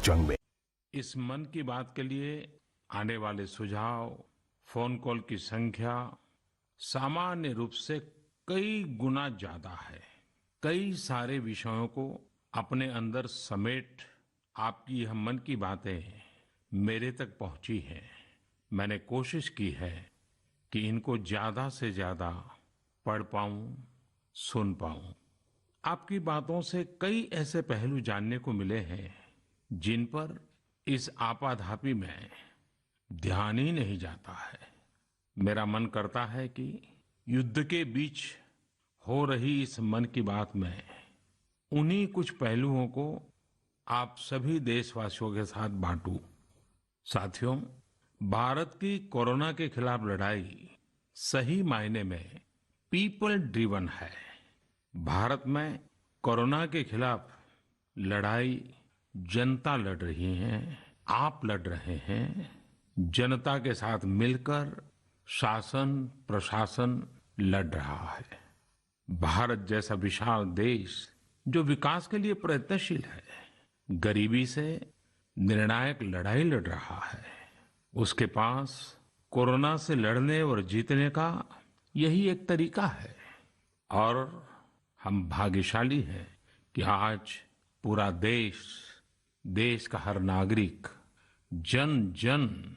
जंग में। इस मन की बात के लिए आने वाले सुझाव, फोन कॉल की संख्या सामान्य रूप से कई गुना ज्यादा है। कई सारे विषयों को अपने अंदर समेट आपकी यह मन की बातें मेरे तक पहुंची हैं। मैंने कोशिश की है कि इनको ज्यादा से ज्यादा पढ़ पाऊं, सुन पाऊं। आपकी बातों से कई ऐसे पहलू जानने को मिले हैं जिन पर इस आपाधापी में ध्यान ही नहीं जाता है। मेरा मन करता है कि युद्ध के बीच हो रही इस मन की बात में उन्हीं कुछ पहलुओं को आप सभी देशवासियों के साथ बांटूं। साथियों, भारत की कोरोना के खिलाफ लड़ाई सही मायने में पीपल ड्रिवन है। भारत में कोरोना के खिलाफ लड़ाई जनता लड़ रही है, आप लड़ रहे हैं। जनता के साथ मिलकर शासन प्रशासन लड़ रहा है। भारत जैसा विशाल देश जो विकास के लिए प्रयत्नशील है, गरीबी से निर्णायक लड़ाई लड़ रहा है। उसके पास कोरोना से लड़ने और जीतने का यही एक तरीका है। और हम भाग्यशाली हैं कि आज पूरा देश का हर नागरिक, जन जन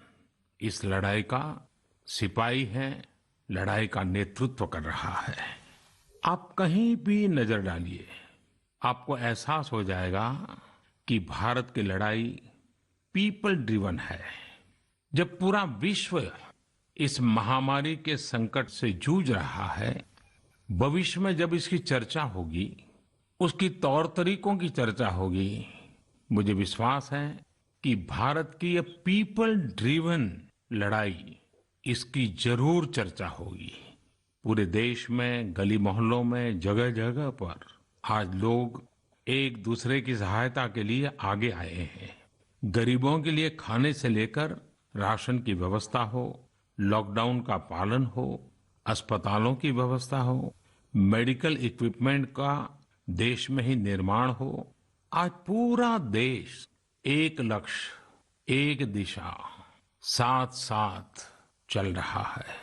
इस लड़ाई का सिपाही है, लड़ाई का नेतृत्व कर रहा है। आप कहीं भी नजर डालिए, आपको एहसास हो जाएगा कि भारत की लड़ाई पीपल ड्रिवन है। जब पूरा विश्व इस महामारी के संकट से जूझ रहा है, भविष्य में जब इसकी चर्चा होगी, उसकी तौर तरीकों की चर्चा होगी, मुझे विश्वास है कि भारत की ये पीपल ड्रिवन लड़ाई, इसकी जरूर चर्चा होगी। पूरे देश में, गली मोहल्लों में, जगह जगह पर आज लोग एक दूसरे की सहायता के लिए आगे आए हैं। गरीबों के लिए खाने से लेकर राशन की व्यवस्था हो, लॉकडाउन का पालन हो, अस्पतालों की व्यवस्था हो, मेडिकल इक्विपमेंट का देश में ही निर्माण हो, आज पूरा देश एक लक्ष्य, एक दिशा, साथ साथ चल रहा है।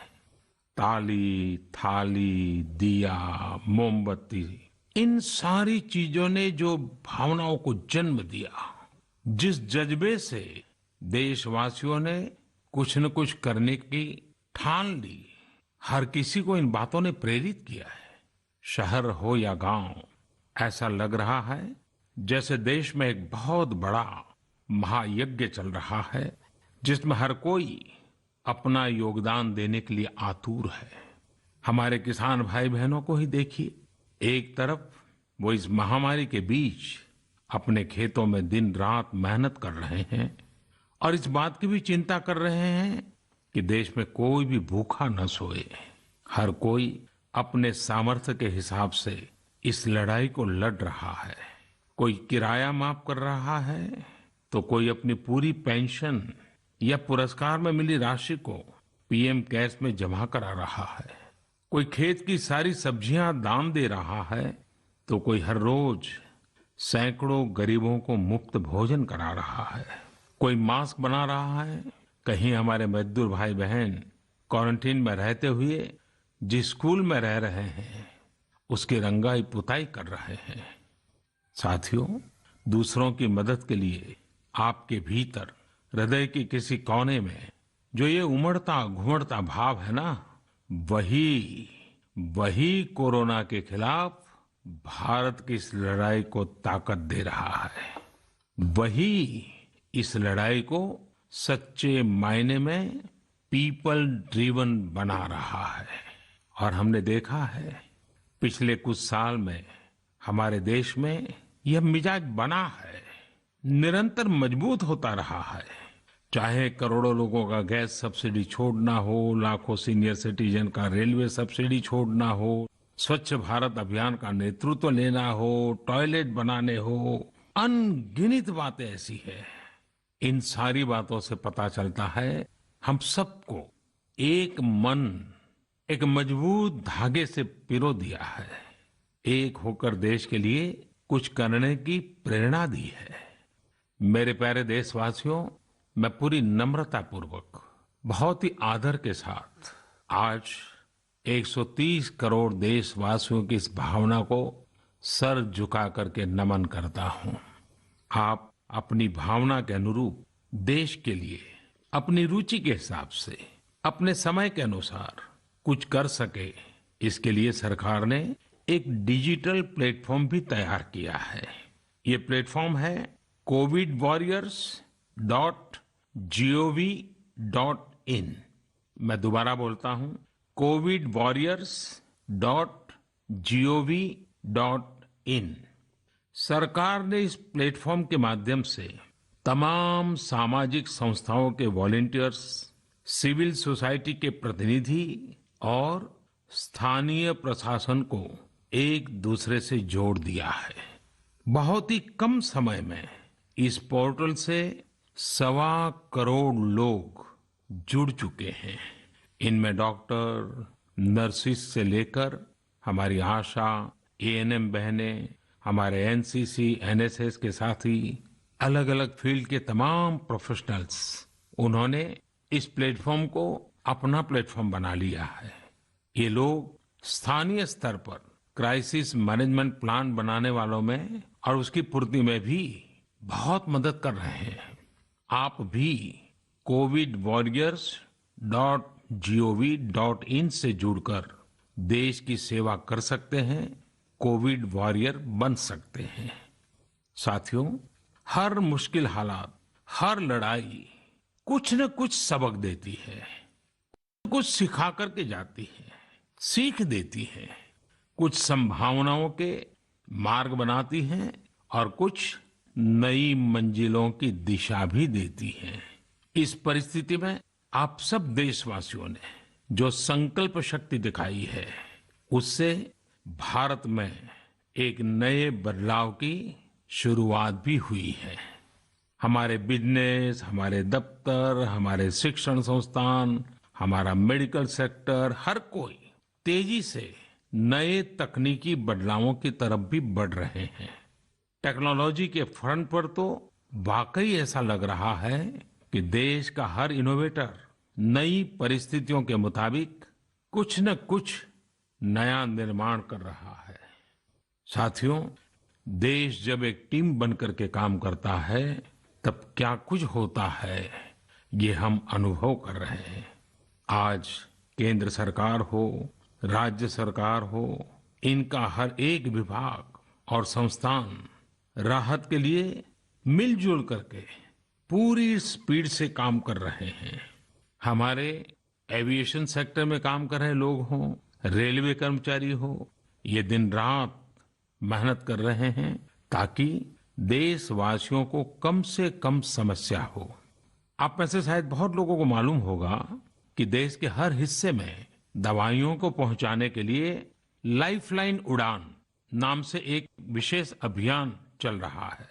ताली, थाली, दिया, मोमबत्ती, इन सारी चीजों ने जो भावनाओं को जन्म दिया, जिस जज्बे से देशवासियों ने कुछ न कुछ करने की ठान ली, हर किसी को इन बातों ने प्रेरित किया है। शहर हो या गांव, ऐसा लग रहा है जैसे देश में एक बहुत बड़ा महायज्ञ चल रहा है, जिसमें हर कोई अपना योगदान देने के लिए आतुर है। हमारे किसान भाई बहनों को ही देखिए, एक तरफ वो इस महामारी के बीच अपने खेतों में दिन रात मेहनत कर रहे हैं और इस बात की भी चिंता कर रहे हैं कि देश में कोई भी भूखा न सोए। हर कोई अपने सामर्थ्य के हिसाब से इस लड़ाई को लड़ रहा है। कोई किराया माफ कर रहा है, तो कोई अपनी पूरी पेंशन या पुरस्कार में मिली राशि को पीएम केयर्स में जमा करा रहा है। कोई खेत की सारी सब्जियां दान दे रहा है, तो कोई हर रोज सैकड़ों गरीबों को मुफ्त भोजन करा रहा है। कोई मास्क बना रहा है। कहीं हमारे मजदूर भाई बहन क्वारंटीन में रहते हुए जिस स्कूल में रह रहे हैं, उसकी रंगाई पुताई कर रहे हैं। साथियों, दूसरों की मदद के लिए आपके भीतर हृदय के किसी कोने में जो ये उमड़ता घुमड़ता भाव है ना, वही कोरोना के खिलाफ भारत की इस लड़ाई को ताकत दे रहा है। वही इस लड़ाई को सच्चे मायने में पीपल ड्रिवन बना रहा है। और हमने देखा है पिछले कुछ साल में हमारे देश में यह मिजाज बना है, निरंतर मजबूत होता रहा है। चाहे करोड़ों लोगों का गैस सब्सिडी छोड़ना हो, लाखों सीनियर सिटीजन का रेलवे सब्सिडी छोड़ना हो, स्वच्छ भारत अभियान का नेतृत्व लेना हो, टॉयलेट बनाने हो, अनगिनत बातें ऐसी है। इन सारी बातों से पता चलता है हम सबको एक मन, एक मजबूत धागे से पिरो दिया है, एक होकर देश के लिए कुछ करने की प्रेरणा दी है। मेरे प्यारे देशवासियों, मैं पूरी नम्रता पूर्वक, बहुत ही आदर के साथ आज 130 करोड़ देशवासियों की इस भावना को सर झुका करके नमन करता हूं। आप अपनी भावना के अनुरूप देश के लिए अपनी रुचि के हिसाब से अपने समय के अनुसार कुछ कर सके, इसके लिए सरकार ने एक डिजिटल प्लेटफॉर्म भी तैयार किया है। ये प्लेटफॉर्म है covidwarriors.gov.in। मैं दोबारा बोलता हूं, covidwarriors.gov.in। सरकार ने इस प्लेटफॉर्म के माध्यम से तमाम सामाजिक संस्थाओं के वॉलंटियर्स, सिविल सोसाइटी के प्रतिनिधि और स्थानीय प्रशासन को एक दूसरे से जोड़ दिया है। बहुत ही कम समय में इस पोर्टल से 1.25 करोड़ लोग जुड़ चुके हैं। इनमें डॉक्टर, नर्सिस से लेकर हमारी आशा, एएनएम बहनें, हमारे एनसीसी, एनएसएस के साथी, अलग अलग फील्ड के तमाम प्रोफेशनल्स, उन्होंने इस प्लेटफॉर्म को अपना प्लेटफॉर्म बना लिया है। ये लोग स्थानीय स्तर पर क्राइसिस मैनेजमेंट प्लान बनाने वालों में और उसकी पूर्ति में भी बहुत मदद कर रहे हैं। आप भी covidwarriors.gov.in से जुड़कर देश की सेवा कर सकते हैं, कोविड वॉरियर बन सकते हैं। साथियों, हर मुश्किल हालात, हर लड़ाई कुछ न कुछ सबक देती है, कुछ सिखा करके जाती है, सीख देती है, कुछ संभावनाओं के मार्ग बनाती है और कुछ नई मंजिलों की दिशा भी देती है। इस परिस्थिति में आप सब देशवासियों ने जो संकल्प शक्ति दिखाई है, उससे भारत में एक नए बदलाव की शुरुआत भी हुई है। हमारे बिजनेस, हमारे दफ्तर, हमारे शिक्षण संस्थान, हमारा मेडिकल सेक्टर, हर कोई तेजी से नए तकनीकी बदलावों की तरफ भी बढ़ रहे हैं। टेक्नोलॉजी के फ्रंट पर तो वाकई ऐसा लग रहा है कि देश का हर इनोवेटर नई परिस्थितियों के मुताबिक कुछ न कुछ नया निर्माण कर रहा है। साथियों, देश जब एक टीम बनकर के काम करता है, तब क्या कुछ होता है, ये हम अनुभव कर रहे हैं। आज केंद्र सरकार हो, राज्य सरकार हो, इनका हर एक विभाग और संस्थान राहत के लिए मिलजुल करके पूरी स्पीड से काम कर रहे हैं। हमारे एविएशन सेक्टर में काम कर रहे लोग हों, रेलवे कर्मचारी हो, ये दिन रात मेहनत कर रहे हैं ताकि देशवासियों को कम से कम समस्या हो। आप में से शायद बहुत लोगों को मालूम होगा कि देश के हर हिस्से में दवाइयों को पहुंचाने के लिए लाइफलाइन उड़ान नाम से एक विशेष अभियान चल रहा है।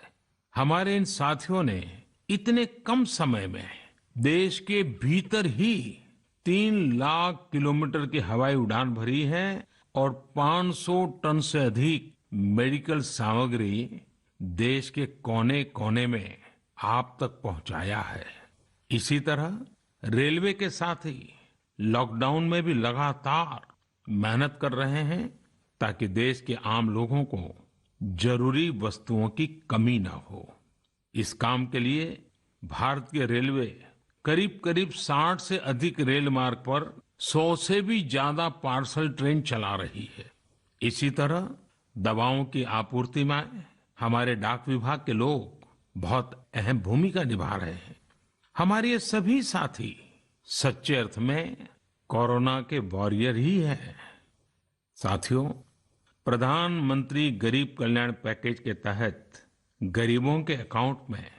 हमारे इन साथियों ने इतने कम समय में देश के भीतर ही 3 लाख किलोमीटर की हवाई उड़ान भरी है और 500 टन से अधिक मेडिकल सामग्री देश के कोने कोने में आप तक पहुंचाया है। इसी तरह रेलवे के साथी लॉकडाउन में भी लगातार मेहनत कर रहे हैं ताकि देश के आम लोगों को जरूरी वस्तुओं की कमी ना हो। इस काम के लिए भारतीय रेलवे करीब करीब 60 से अधिक रेल मार्ग पर 100 से भी ज्यादा पार्सल ट्रेन चला रही है। इसी तरह दवाओं की आपूर्ति में हमारे डाक विभाग के लोग बहुत अहम भूमिका निभा रहे हैं। हमारे ये सभी साथी सच्चे अर्थ में कोरोना के वॉरियर ही हैं। साथियों, प्रधानमंत्री गरीब कल्याण पैकेज के तहत गरीबों के अकाउंट में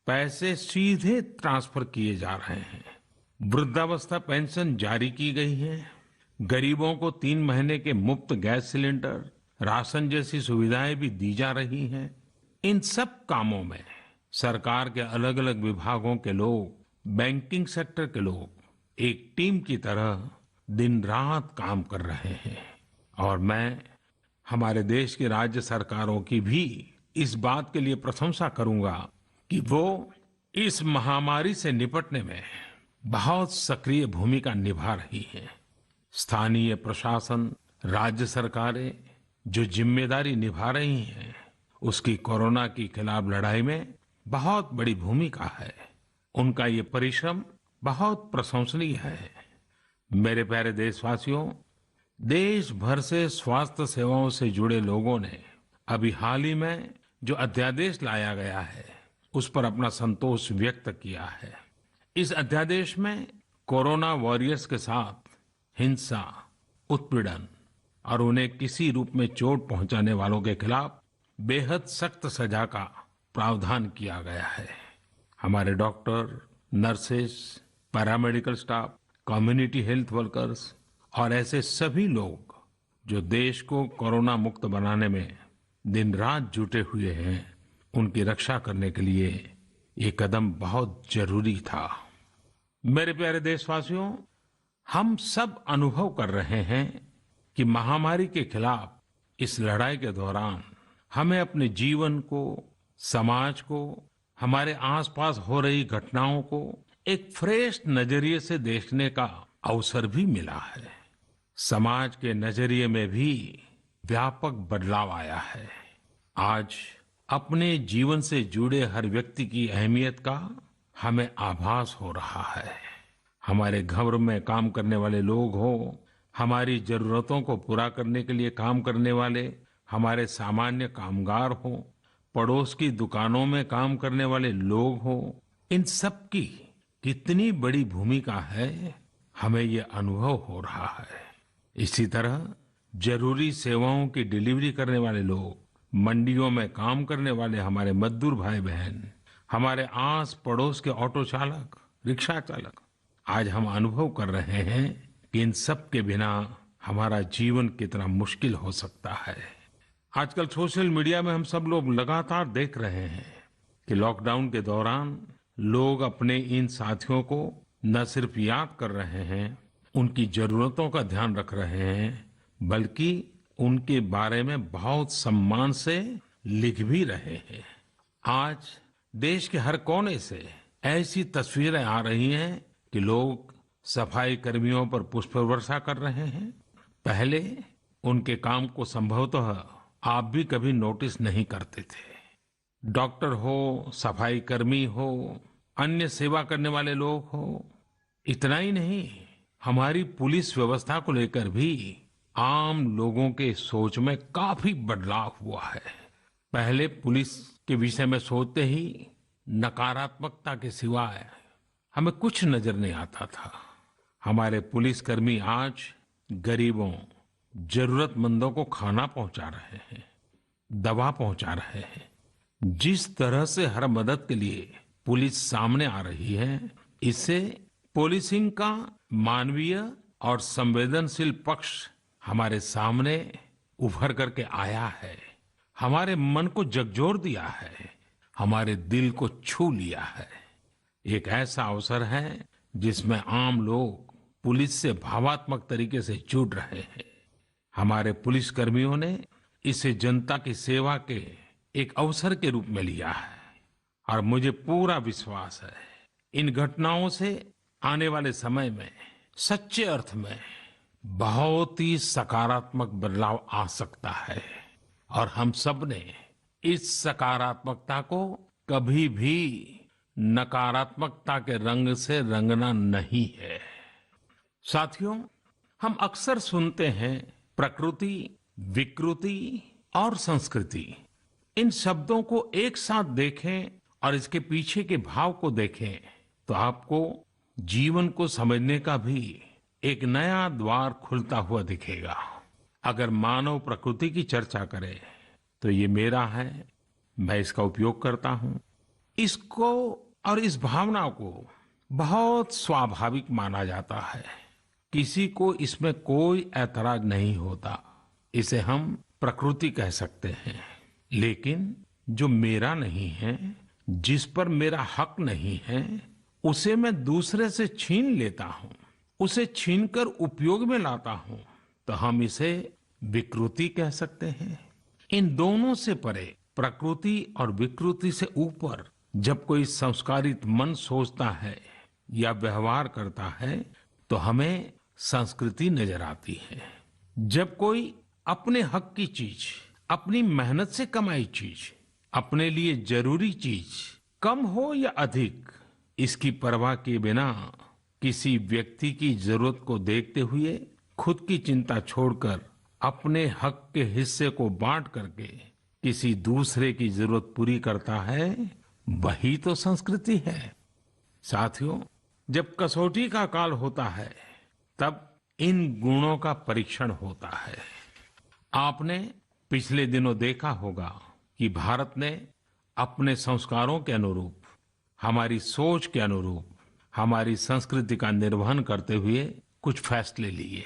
पैसे सीधे ट्रांसफर किए जा रहे हैं। वृद्धावस्था पेंशन जारी की गई है। गरीबों को 3 महीने के मुफ्त गैस सिलेंडर, राशन जैसी सुविधाएं भी दी जा रही हैं। इन सब कामों में सरकार के अलग अलग विभागों के लोग, बैंकिंग सेक्टर के लोग एक टीम की तरह दिन रात काम कर रहे हैं। और मैं हमारे देश की राज्य सरकारों की भी इस बात के लिए प्रशंसा करूंगा कि वो इस महामारी से निपटने में बहुत सक्रिय भूमिका निभा रही हैं। स्थानीय प्रशासन, राज्य सरकारें जो जिम्मेदारी निभा रही हैं, उसकी कोरोना के खिलाफ लड़ाई में बहुत बड़ी भूमिका है। उनका ये परिश्रम बहुत प्रशंसनीय है। मेरे प्यारे देशवासियों, देश भर से स्वास्थ्य सेवाओं से जुड़े लोगों ने अभी हाल ही में जो अध्यादेश लाया गया है, उस पर अपना संतोष व्यक्त किया है। इस अध्यादेश में कोरोना वॉरियर्स के साथ हिंसा, उत्पीड़न और उन्हें किसी रूप में चोट पहुंचाने वालों के खिलाफ बेहद सख्त सजा का प्रावधान किया गया है। हमारे doctor, nurses, paramedical staff, community health workers और ऐसे सभी लोग जो देश को कोरोना मुक्त बनाने में दिन रात जुटे हुए हैं, उनकी रक्षा करने के लिए ये कदम बहुत जरूरी था। मेरे प्यारे देशवासियों, हम सब अनुभव कर रहे हैं कि महामारी के खिलाफ इस लड़ाई के दौरान हमें अपने जीवन को, समाज को, हमारे आसपास हो रही घटनाओं को एक फ्रेश नजरिए से देखने का अवसर भी मिला है। समाज के नजरिए में भी व्यापक बदलाव आया है। आज अपने जीवन से जुड़े हर व्यक्ति की अहमियत का हमें आभास हो रहा है। हमारे घर में काम करने वाले लोग हों, हमारी जरूरतों को पूरा करने के लिए काम करने वाले हमारे सामान्य कामगार हों, पड़ोस की दुकानों में काम करने वाले लोग हों, इन सब की कितनी बड़ी भूमिका है, हमें ये अनुभव हो रहा है। इसी तरह जरूरी सेवाओं की डिलीवरी करने वाले लोग, मंडियों में काम करने वाले हमारे मजदूर भाई बहन, हमारे आस पड़ोस के ऑटो चालक, रिक्शा चालक, आज हम अनुभव कर रहे हैं कि इन सब के बिना हमारा जीवन कितना मुश्किल हो सकता है। आजकल सोशल मीडिया में हम सब लोग लगातार देख रहे हैं कि लॉकडाउन के दौरान लोग अपने इन साथियों को न सिर्फ याद कर रहे हैं, उनकी जरूरतों का ध्यान रख रहे हैं, बल्कि उनके बारे में बहुत सम्मान से लिख भी रहे हैं। आज देश के हर कोने से ऐसी तस्वीरें आ रही हैं कि लोग सफाई कर्मियों पर पुष्प वर्षा कर रहे हैं। पहले उनके काम को संभवतः आप भी कभी नोटिस नहीं करते थे। डॉक्टर हो, सफाई कर्मी हो, अन्य सेवा करने वाले लोग हो, इतना ही नहीं, हमारी पुलिस व्यवस्था को लेकर भी आम लोगों के सोच में काफी बदलाव हुआ है। पहले पुलिस के विषय में सोचते ही नकारात्मकता के सिवाय हमें कुछ नजर नहीं आता था। हमारे पुलिसकर्मी आज गरीबों, जरूरतमंदों को खाना पहुंचा रहे हैं, दवा पहुंचा रहे हैं। जिस तरह से हर मदद के लिए पुलिस सामने आ रही है, इससे पुलिसिंग का मानवीय और संवेदनशील पक्ष हमारे सामने उभर करके आया है, हमारे मन को झकझोर दिया है, हमारे दिल को छू लिया है। एक ऐसा अवसर है जिसमें आम लोग पुलिस से भावात्मक तरीके से जुड़ रहे हैं। हमारे पुलिस कर्मियों ने इसे जनता की सेवा के एक अवसर के रूप में लिया है और मुझे पूरा विश्वास है इन घटनाओं से आने वाले समय में सच्चे अर्थ में बहुत ही सकारात्मक बदलाव आ सकता है और हम सब ने इस सकारात्मकता को कभी भी नकारात्मकता के रंग से रंगना नहीं है। साथियों, हम अक्सर सुनते हैं प्रकृति, विकृति और संस्कृति। इन शब्दों को एक साथ देखें और इसके पीछे के भाव को देखें तो आपको जीवन को समझने का भी एक नया द्वार खुलता हुआ दिखेगा। अगर मानव प्रकृति की चर्चा करें तो ये मेरा है, मैं इसका उपयोग करता हूं। इसको और इस भावना को बहुत स्वाभाविक माना जाता है, किसी को इसमें कोई ऐतराज नहीं होता। इसे हम प्रकृति कह सकते हैं। लेकिन जो मेरा नहीं है, जिस पर मेरा हक नहीं है, उसे मैं दूसरे से छीन लेता हूं, उसे छीनकर उपयोग में लाता हूं, तो हम इसे विकृति कह सकते हैं। इन दोनों से परे, प्रकृति और विकृति से ऊपर जब कोई संस्कारित मन सोचता है या व्यवहार करता है तो हमें संस्कृति नजर आती है। जब कोई अपने हक की चीज, अपनी मेहनत से कमाई चीज, अपने लिए जरूरी चीज कम हो या अधिक, इसकी परवाह किए बिना किसी व्यक्ति की जरूरत को देखते हुए खुद की चिंता छोड़कर अपने हक के हिस्से को बांट करके किसी दूसरे की जरूरत पूरी करता है, वही तो संस्कृति है। साथियों, जब कसौटी का काल होता है तब इन गुणों का परीक्षण होता है। आपने पिछले दिनों देखा होगा कि भारत ने अपने संस्कारों के अनुरूप, हमारी सोच के अनुरूप, हमारी संस्कृति का निर्वहन करते हुए कुछ फैसले लिए।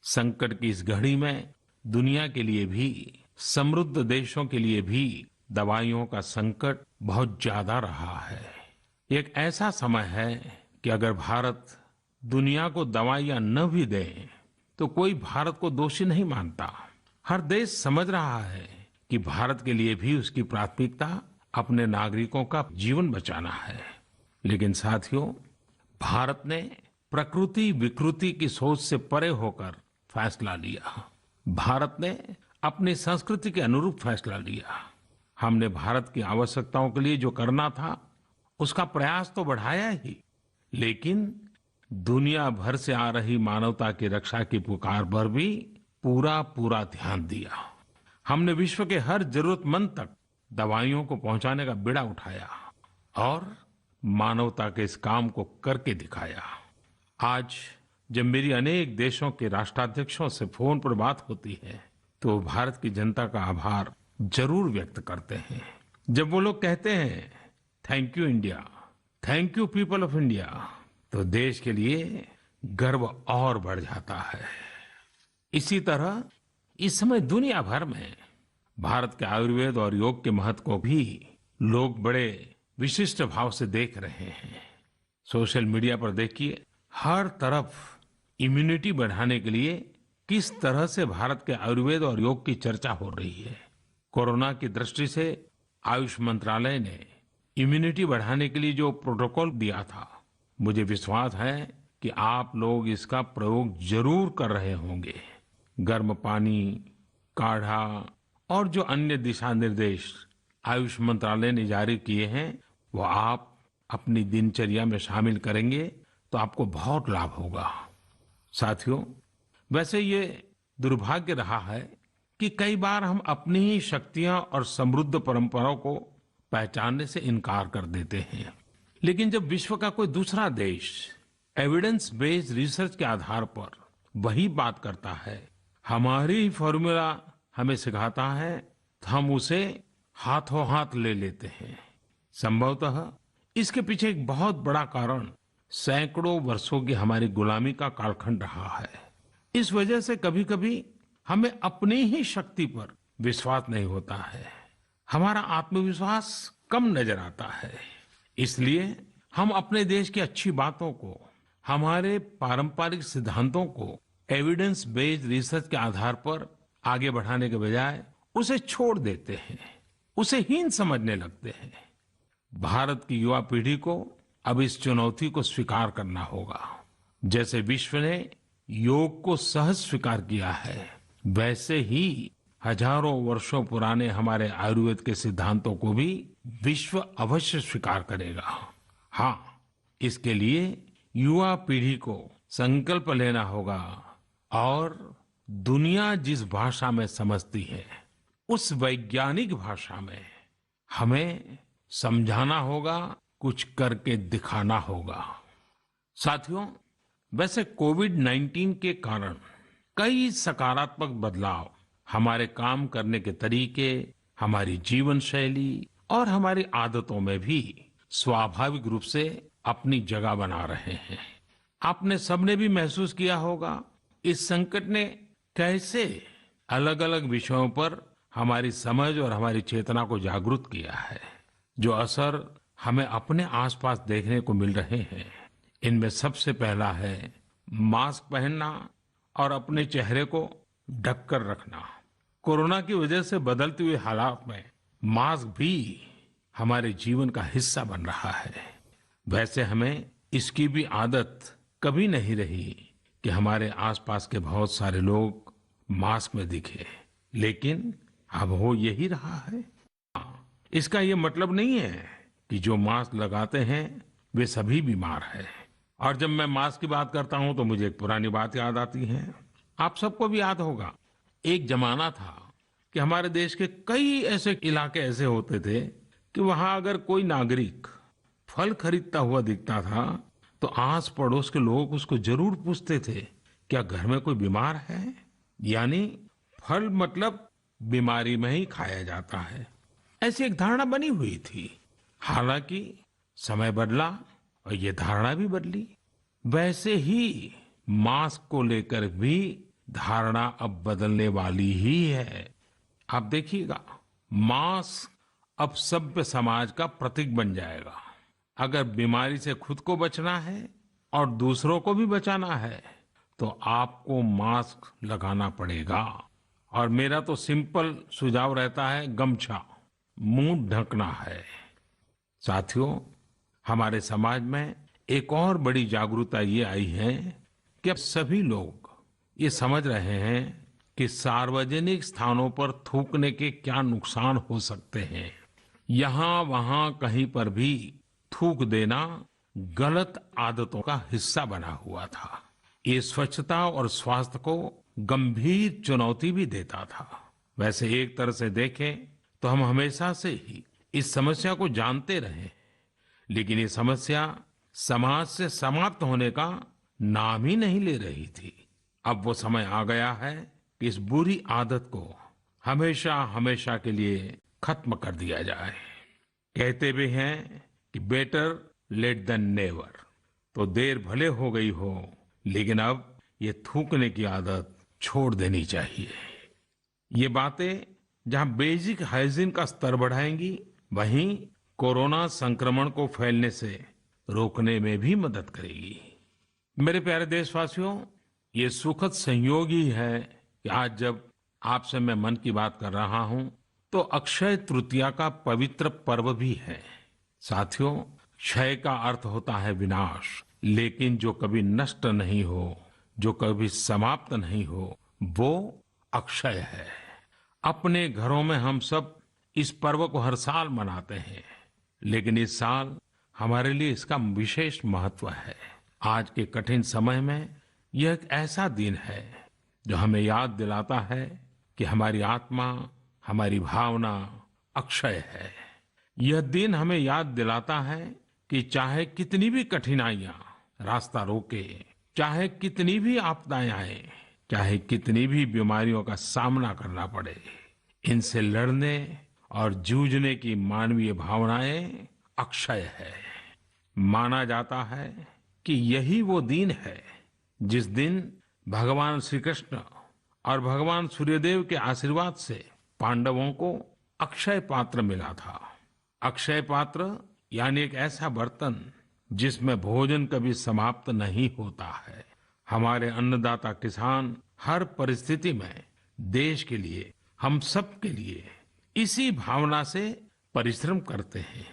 संकट की इस घड़ी में दुनिया के लिए भी, समृद्ध देशों के लिए भी दवाइयों का संकट बहुत ज्यादा रहा है। एक ऐसा समय है कि अगर भारत दुनिया को दवाइयां न भी दे तो कोई भारत को दोषी नहीं मानता। हर देश समझ रहा है कि भारत के लिए भी उसकी प्राथमिकता अपने नागरिकों का जीवन बचाना है। लेकिन साथियों, भारत ने प्रकृति विकृति की सोच से परे होकर फैसला लिया। भारत ने अपनी संस्कृति के अनुरूप फैसला लिया। हमने भारत की आवश्यकताओं के लिए जो करना था उसका प्रयास तो बढ़ाया ही, लेकिन दुनिया भर से आ रही मानवता की रक्षा की पुकार पर भी पूरा पूरा ध्यान दिया। हमने विश्व के हर जरूरतमंद तक दवाइयों को पहुंचाने का बीड़ा उठाया और मानवता के इस काम को करके दिखाया। आज जब मेरी अनेक देशों के राष्ट्राध्यक्षों से फोन पर बात होती है तो भारत की जनता का आभार जरूर व्यक्त करते हैं। जब वो लोग कहते हैं thank you India, thank you people of India, तो देश के लिए गर्व और बढ़ जाता है। इसी तरह इस समय दुनिया भर में भारत के आयुर्वेद और योग के महत्व को भी लोग बड़े विशिष्ट भाव से देख रहे हैं। सोशल मीडिया पर देखिए, हर तरफ इम्यूनिटी बढ़ाने के लिए किस तरह से भारत के आयुर्वेद और योग की चर्चा हो रही है। कोरोना की दृष्टि से आयुष मंत्रालय ने इम्यूनिटी बढ़ाने के लिए जो प्रोटोकॉल दिया था, मुझे विश्वास है कि आप लोग इसका प्रयोग जरूर कर रहे होंगे। गर्म पानी, काढ़ा और जो अन्य दिशा निर्देश आयुष मंत्रालय ने जारी किए हैं वो आप अपनी दिनचर्या में शामिल करेंगे तो आपको बहुत लाभ होगा। साथियों, वैसे ये दुर्भाग्य रहा है कि कई बार हम अपनी ही शक्तियां और समृद्ध परंपराओं को पहचानने से इनकार कर देते हैं। लेकिन जब विश्व का कोई दूसरा देश एविडेंस बेस्ड रिसर्च के आधार पर वही बात करता है, हमारी फॉर्मूला हमें सिखाता है, तो हम उसे हाथों हाथ ले लेते हैं। संभवतः इसके पीछे एक बहुत बड़ा कारण सैकड़ों वर्षों की हमारी गुलामी का कालखंड रहा है। इस वजह से कभी कभी हमें अपनी ही शक्ति पर विश्वास नहीं होता है, हमारा आत्मविश्वास कम नजर आता है। इसलिए हम अपने देश की अच्छी बातों को, हमारे पारंपरिक सिद्धांतों को एविडेंस बेस्ड रिसर्च के आधार पर आगे बढ़ाने के बजाय उसे छोड़ देते हैं, उसे हीन समझने लगते हैं। भारत की युवा पीढ़ी को अब इस चुनौती को स्वीकार करना होगा। जैसे विश्व ने योग को सहज स्वीकार किया है, वैसे ही हजारों वर्षों पुराने हमारे आयुर्वेद के सिद्धांतों को भी विश्व अवश्य स्वीकार करेगा। हाँ, इसके लिए युवा पीढ़ी को संकल्प लेना होगा और दुनिया जिस भाषा में समझती है उस वैज्ञानिक भाषा में हमें समझाना होगा, कुछ करके दिखाना होगा। साथियों, वैसे कोविड-19 के कारण कई सकारात्मक बदलाव हमारे काम करने के तरीके, हमारी जीवन शैली और हमारी आदतों में भी स्वाभाविक रूप से अपनी जगह बना रहे हैं। आपने सबने भी महसूस किया होगा इस संकट ने कैसे अलग अलग विषयों पर हमारी समझ और हमारी चेतना को जागरूक किया है। जो असर हमें अपने आसपास देखने को मिल रहे हैं, इनमें सबसे पहला है मास्क पहनना और अपने चेहरे को ढककर रखना। कोरोना की वजह से बदलते हुए हालात में मास्क भी हमारे जीवन का हिस्सा बन रहा है। वैसे हमें इसकी भी आदत कभी नहीं रही कि हमारे आसपास के बहुत सारे लोग मास्क में दिखे, लेकिन अब हो यही रहा है। इसका ये मतलब नहीं है कि जो मास्क लगाते हैं वे सभी बीमार हैं। और जब मैं मास्क की बात करता हूं तो मुझे एक पुरानी बात याद आती है। आप सबको भी याद होगा, एक जमाना था कि हमारे देश के कई ऐसे इलाके ऐसे होते थे कि वहां अगर कोई नागरिक फल खरीदता हुआ दिखता था तो आस पड़ोस के लोग उसको जरूर पूछते थे, क्या घर में कोई बीमार है? यानी फल मतलब बीमारी में ही खाया जाता है, ऐसी एक धारणा बनी हुई थी। हालांकि समय बदला और ये धारणा भी बदली। वैसे ही मास्क को लेकर भी धारणा अब बदलने वाली ही है। आप देखिएगा, मास्क अब सभ्य समाज का प्रतीक बन जाएगा। अगर बीमारी से खुद को बचना है और दूसरों को भी बचाना है तो आपको मास्क लगाना पड़ेगा। और मेरा तो सिंपल सुझाव रहता है, गमछा मुंह ढकना है। साथियों, हमारे समाज में एक और बड़ी जागरूकता ये आई है कि अब सभी लोग ये समझ रहे हैं कि सार्वजनिक स्थानों पर थूकने के क्या नुकसान हो सकते हैं। यहाँ वहाँ कहीं पर भी थूक देना गलत आदतों का हिस्सा बना हुआ था। ये स्वच्छता और स्वास्थ्य को गंभीर चुनौती भी देता था। वैसे एक तरह से देखें तो हम हमेशा से ही इस समस्या को जानते रहे, लेकिन ये समस्या समाज से समाप्त होने का नाम ही नहीं ले रही थी। अब वो समय आ गया है कि इस बुरी आदत को हमेशा हमेशा के लिए खत्म कर दिया जाए। कहते भी हैं कि बेटर लेट देन नेवर। तो देर भले हो गई हो, लेकिन अब ये थूकने की आदत छोड़ देनी चाहिए। ये बातें जहां बेसिक हाइजीन का स्तर बढ़ाएंगी, वहीं कोरोना संक्रमण को फैलने से रोकने में भी मदद करेगी। मेरे प्यारे देशवासियों, ये सुखद संयोग ही है कि आज जब आपसे मैं मन की बात कर रहा हूं तो अक्षय तृतीया का पवित्र पर्व भी है। साथियों, क्षय का अर्थ होता है विनाश, लेकिन जो कभी नष्ट नहीं हो, जो कभी समाप्त नहीं हो, वो अक्षय है। अपने घरों में हम सब इस पर्व को हर साल मनाते हैं, लेकिन इस साल हमारे लिए इसका विशेष महत्व है। आज के कठिन समय में यह एक ऐसा दिन है जो हमें याद दिलाता है कि हमारी आत्मा, हमारी भावना अक्षय है। यह दिन हमें याद दिलाता है कि चाहे कितनी भी कठिनाइयां रास्ता रोके, चाहे कितनी भी आपदाएं आए, चाहे कितनी भी बीमारियों का सामना करना पड़े, इनसे लड़ने और जूझने की मानवीय भावनाएं अक्षय है। माना जाता है कि यही वो दिन है जिस दिन भगवान श्री कृष्ण और भगवान सूर्यदेव के आशीर्वाद से पांडवों को अक्षय पात्र मिला था। अक्षय पात्र यानी एक ऐसा बर्तन जिसमें भोजन कभी समाप्त नहीं होता है। हमारे अन्नदाता किसान हर परिस्थिति में देश के लिए, हम सब के लिए इसी भावना से परिश्रम करते हैं।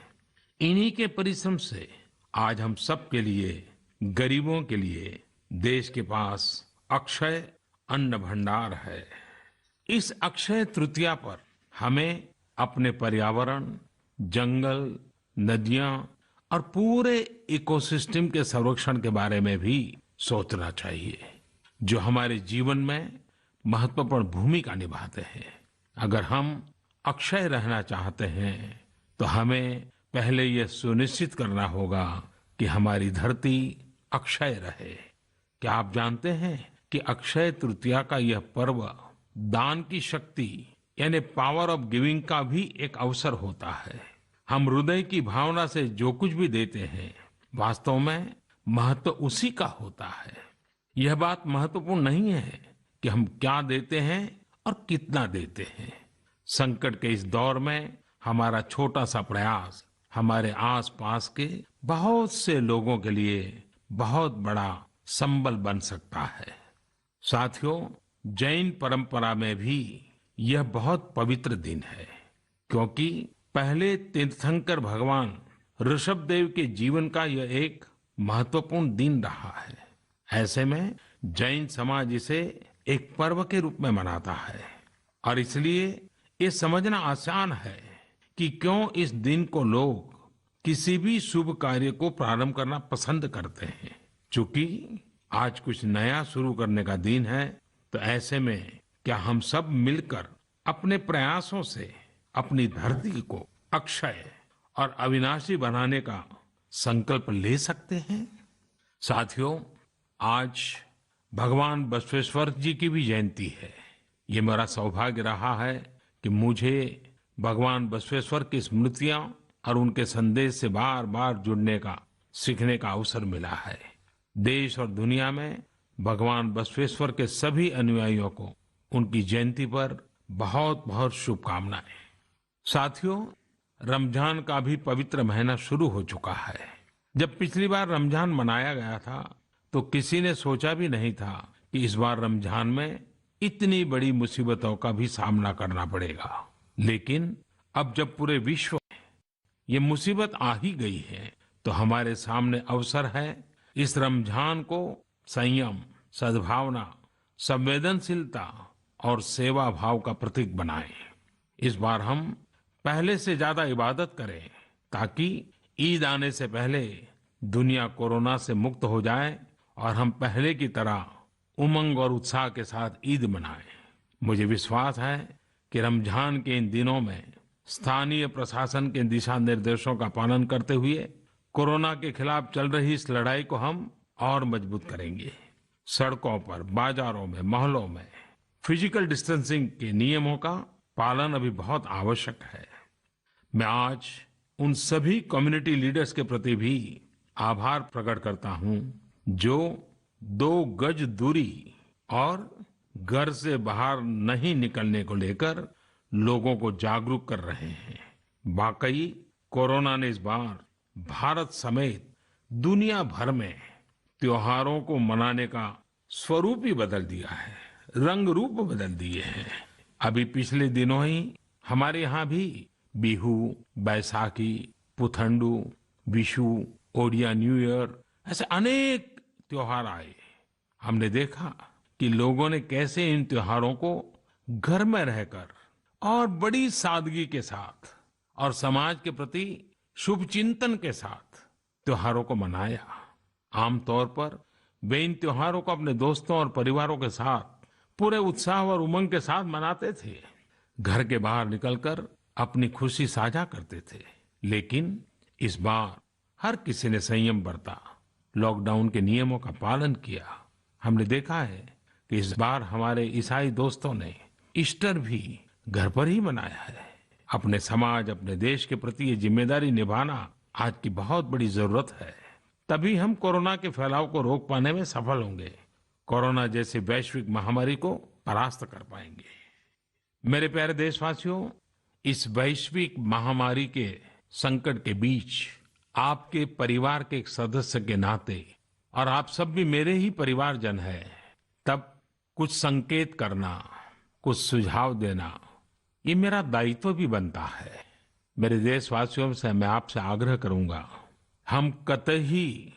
इन्हीं के परिश्रम से आज हम सब के लिए, गरीबों के लिए देश के पास अक्षय अन्न भंडार है। इस अक्षय तृतीया पर हमें अपने पर्यावरण, जंगल, नदियां और पूरे इकोसिस्टम के संरक्षण के बारे में भी सोचना चाहिए, जो हमारे जीवन में महत्वपूर्ण भूमिका निभाते हैं। अगर हम अक्षय रहना चाहते हैं तो हमें पहले यह सुनिश्चित करना होगा कि हमारी धरती अक्षय रहे। क्या आप जानते हैं कि अक्षय तृतीया का यह पर्व दान की शक्ति यानी पावर ऑफ गिविंग का भी एक अवसर होता है। हम हृदय की भावना से जो कुछ भी देते हैं, वास्तव में महत्व उसी का होता है। यह बात महत्वपूर्ण नहीं है कि हम क्या देते हैं और कितना देते हैं। संकट के इस दौर में हमारा छोटा सा प्रयास हमारे आसपास के बहुत से लोगों के लिए बहुत बड़ा संबल बन सकता है। साथियों, जैन परंपरा में भी यह बहुत पवित्र दिन है, क्योंकि पहले तीर्थंकर भगवान ऋषभ देव के जीवन का यह एक महत्वपूर्ण दिन रहा है। ऐसे में जैन समाज इसे एक पर्व के रूप में मनाता है और इसलिए ये समझना आसान है कि क्यों इस दिन को लोग किसी भी शुभ कार्य को प्रारंभ करना पसंद करते हैं। चूंकि आज कुछ नया शुरू करने का दिन है, तो ऐसे में क्या हम सब मिलकर अपने प्रयासों से अपनी धरती को अक्षय और अविनाशी बनाने का संकल्प ले सकते हैं? साथियों, आज भगवान बसवेश्वर जी की भी जयंती है। ये मेरा सौभाग्य रहा है कि मुझे भगवान बसवेश्वर की स्मृतियां और उनके संदेश से बार बार जुड़ने का, सीखने का अवसर मिला है। देश और दुनिया में भगवान बसवेश्वर के सभी अनुयायियों को उनकी जयंती पर बहुत बहुत शुभकामनाएं। साथियों, रमजान का भी पवित्र महीना शुरू हो चुका है। जब पिछली बार रमजान मनाया गया था तो किसी ने सोचा भी नहीं था कि इस बार रमजान में इतनी बड़ी मुसीबतों का भी सामना करना पड़ेगा। लेकिन अब जब पूरे विश्व में ये मुसीबत आ ही गई है, तो हमारे सामने अवसर है इस रमजान को संयम, सद्भावना, संवेदनशीलता और सेवा भाव का प्रतीक बनाएं। इस बार हम पहले से ज्यादा इबादत करें ताकि ईद आने से पहले दुनिया कोरोना से मुक्त हो जाए और हम पहले की तरह उमंग और उत्साह के साथ ईद मनाएं। मुझे विश्वास है कि रमजान के इन दिनों में स्थानीय प्रशासन के दिशा निर्देशों का पालन करते हुए कोरोना के खिलाफ चल रही इस लड़ाई को हम और मजबूत करेंगे। सड़कों पर, बाजारों में, मोहल्लों में फिजिकल डिस्टेंसिंग के नियमों का पालन अभी बहुत आवश्यक है। मैं आज उन सभी कम्युनिटी लीडर्स के प्रति भी आभार प्रकट करता हूं जो 2 गज दूरी और घर से बाहर नहीं निकलने को लेकर लोगों को जागरूक कर रहे हैं। वाकई कोरोना ने इस बार भारत समेत दुनिया भर में त्योहारों को मनाने का स्वरूप ही बदल दिया है, रंग रूप बदल दिए हैं। अभी पिछले दिनों ही हमारे यहाँ भी बिहू, बैसाखी, पुथंडू, विशु, ओडिया न्यू ईयर ऐसे अनेक त्योहार आए। हमने देखा कि लोगों ने कैसे इन त्योहारों को घर में रहकर और बड़ी सादगी के साथ और समाज के प्रति शुभ चिंतन के साथ त्योहारों को मनाया। आमतौर पर वे इन त्योहारों को अपने दोस्तों और परिवारों के साथ पूरे उत्साह और उमंग के साथ मनाते थे, घर के बाहर निकलकर अपनी खुशी साझा करते थे। लेकिन इस बार हर किसी ने संयम बरता, लॉकडाउन के नियमों का पालन किया। हमने देखा है कि इस बार हमारे ईसाई दोस्तों ने ईस्टर भी घर पर ही मनाया है। अपने समाज, अपने देश के प्रति ये जिम्मेदारी निभाना आज की बहुत बड़ी जरूरत है। तभी हम कोरोना के फैलाव को रोक पाने में सफल होंगे, कोरोना जैसी वैश्विक महामारी को परास्त कर पाएंगे। मेरे प्यारे देशवासियों, इस वैश्विक महामारी के संकट के बीच आपके परिवार के एक सदस्य के नाते, और आप सब भी मेरे ही परिवारजन हैं, तब कुछ संकेत करना, कुछ सुझाव देना, ये मेरा दायित्व भी बनता है। मेरे देशवासियों से मैं आपसे आग्रह करूंगा, हम कतई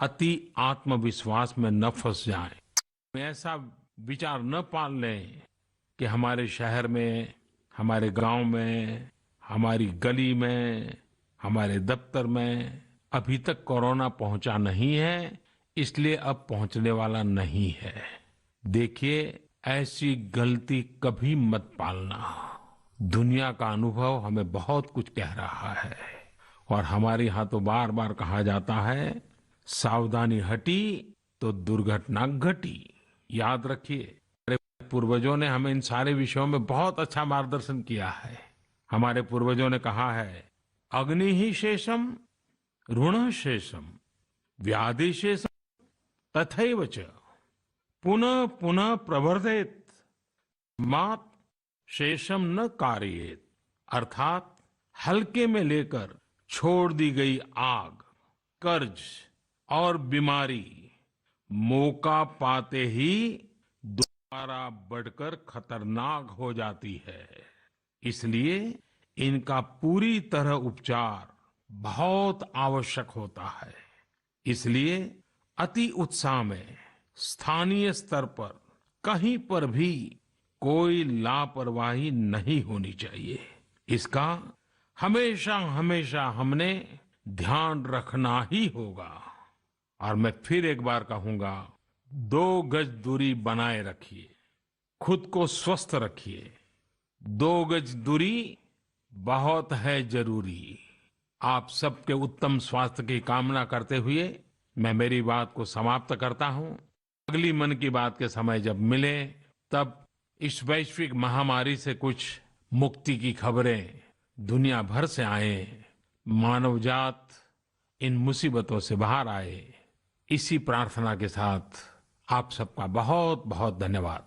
अति आत्मविश्वास में न फंस जाएं। ऐसा विचार न पाल लें कि हमारे शहर में, हमारे गांव में, हमारी गली में, हमारे दफ्तर में अभी तक कोरोना पहुंचा नहीं है, इसलिए अब पहुंचने वाला नहीं है। देखिए, ऐसी गलती कभी मत पालना। दुनिया का अनुभव हमें बहुत कुछ कह रहा है और हमारे यहाँ तो बार बार कहा जाता है, सावधानी हटी तो दुर्घटना घटी। याद रखिए, हमारे पूर्वजों ने हमें इन सारे विषयों में बहुत अच्छा मार्गदर्शन किया है। हमारे पूर्वजों ने कहा है, अग्नि ही शेषम ऋण शेषम व्याधि शेषम तथैव च पुनः पुनः प्रवर्धेत मात शेषम न कार्येत। अर्थात हल्के में लेकर छोड़ दी गई आग, कर्ज और बीमारी मौका पाते ही दोबारा बढ़कर खतरनाक हो जाती है। इसलिए इनका पूरी तरह उपचार बहुत आवश्यक होता है। इसलिए अति उत्साह में स्थानीय स्तर पर कहीं पर भी कोई लापरवाही नहीं होनी चाहिए। इसका हमेशा हमेशा हमने ध्यान रखना ही होगा। और मैं फिर एक बार कहूंगा, 2 गज दूरी बनाए रखिए, खुद को स्वस्थ रखिए। 2 गज दूरी बहुत है जरूरी। आप सबके उत्तम स्वास्थ्य की कामना करते हुए मैं मेरी बात को समाप्त करता हूं। अगली मन की बात के समय जब मिले, तब इस वैश्विक महामारी से कुछ मुक्ति की खबरें दुनिया भर से आए, मानवजात इन मुसीबतों से बाहर आए, इसी प्रार्थना के साथ आप सबका बहुत बहुत धन्यवाद।